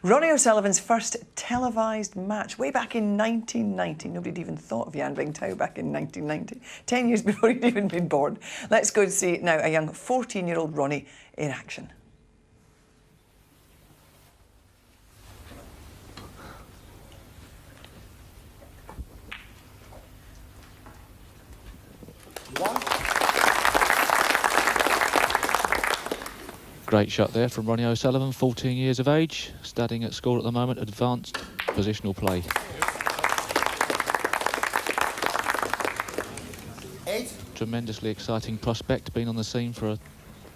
Ronnie O'Sullivan's first televised match way back in 1990. Nobody'd even thought of Jan Bingtao back in 1990, 10 years before he'd even been born. Let's go and see now a young 14-year-old Ronnie in action. Great shot there from Ronnie O'Sullivan, 14 years of age, studying at school at the moment, advanced positional play. 8. Tremendously exciting prospect, been on the scene for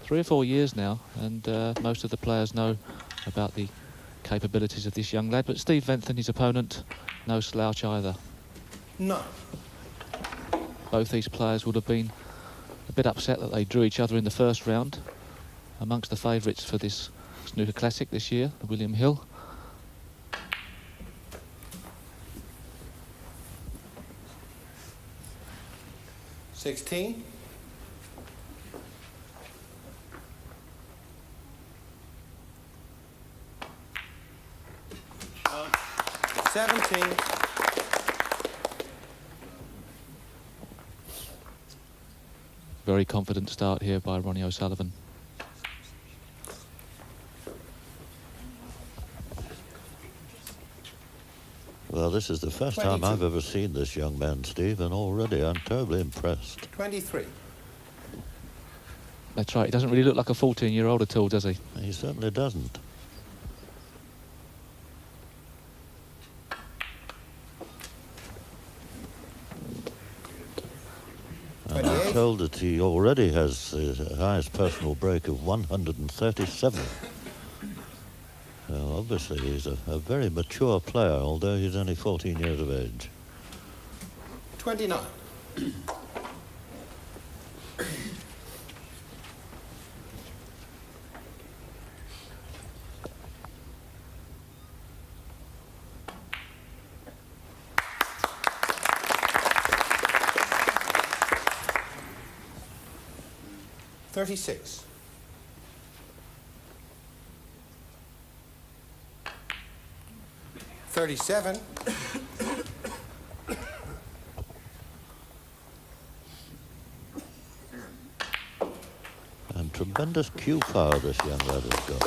3 or 4 years now, and most of the players know about the capabilities of this young lad, but Steve Ventham, his opponent, no slouch either. No. Both these players would have been a bit upset that they drew each other in the first round. Amongst the favourites for this snooker classic this year, the William Hill. $16. 17. Very confident start here by Ronnie O'Sullivan. Well, this is the first 22. time I've ever seen this young man, Steve, and already I'm terribly impressed. 23. That's right, he doesn't really look like a 14-year-old at all, does he? He certainly doesn't. And I'm told that he already has the highest personal break of 137. Well, obviously, he's a very mature player, although he's only 14 years of age. 29. $36. 37. And tremendous cue power this young lad has got.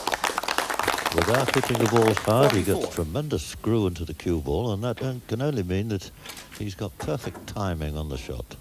Without hitting the balls hard, 44. he gets tremendous screw into the cue ball, and that can only mean that he's got perfect timing on the shot.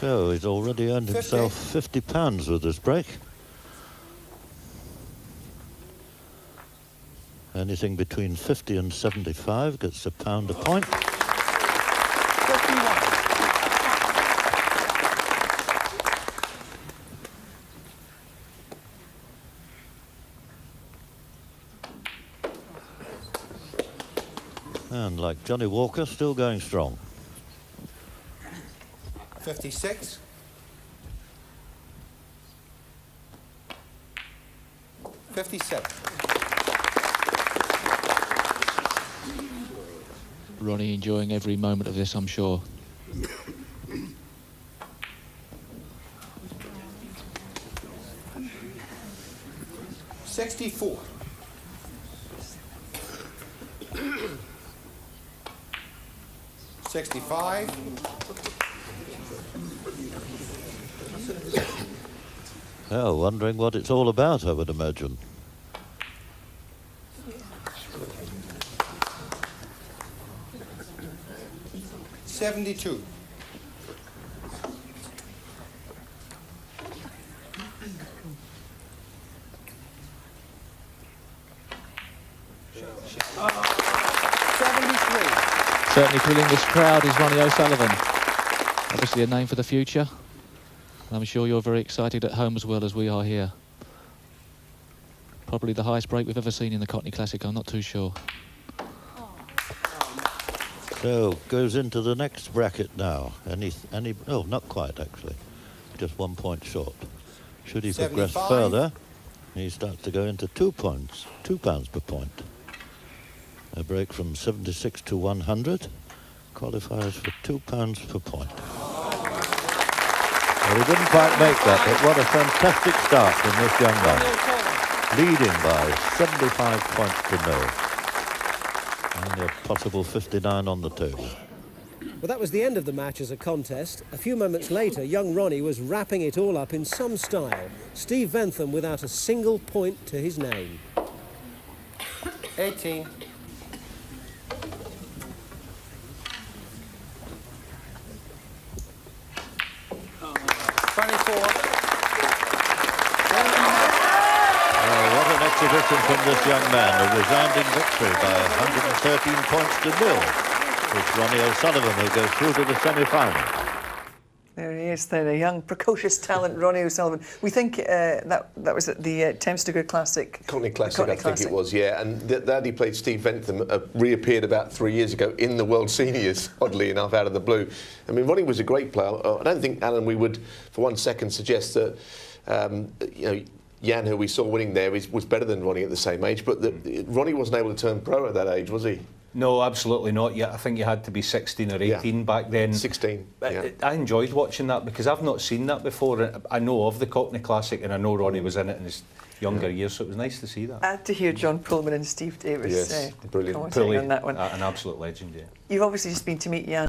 So he's already earned himself £50 with this break. Anything between 50 and 75 gets £1 a point. 51. And like Johnny Walker, still going strong. 56. 57. Ronnie enjoying every moment of this, I'm sure. 64. 65. Oh, wondering what it's all about, I would imagine. $72. 73. Certainly thrilling this crowd is Ronnie O'Sullivan. Obviously a name for the future. I'm sure you're very excited at home as well as we are here. Probably the highest break we've ever seen in the Cockney Classic, I'm not too sure. So goes into the next bracket now. Oh, not quite actually. just 1 point short. Should he progress 75. further, he starts to go into 2 points, £2 per point. A break from 76 to 100 qualifies for £2 per point. Well, he didn't quite make that, but what a fantastic start from this young man. Leading by 75 points to nil. Only a possible 59 on the table. Well, that was the end of the match as a contest. A few moments later, young Ronnie was wrapping it all up in some style. Steve Bentham without a single point to his name. 18. 24. What an exhibition from this young man. A resounding victory by 113 points to nil. It's Ronnie O'Sullivan who goes through to the semi-final. There he is, then, a young, precocious talent, Ronnie O'Sullivan. We think that was at the Snooker Classic. Cockney Classic, I think it was, yeah. And that he played Steve Bentham reappeared about 3 years ago in the World Seniors, oddly enough, out of the blue. I mean, Ronnie was a great player. I don't think, Alan, we would for 1 second suggest that, you know, Jan, who we saw winning there, was better than Ronnie at the same age. But Ronnie wasn't able to turn pro at that age, was he? No, absolutely not. Yeah, I think you had to be 16 or 18 back then. 16, yeah. I enjoyed watching that because I've not seen that before. I know of the Cockney Classic and I know Ronnie was in it in his younger years, so it was nice to see that. I had to hear John Pullman and Steve Davis yes, brilliant. commentating on that one. An absolute legend, yeah. You've obviously just been to meet Jan.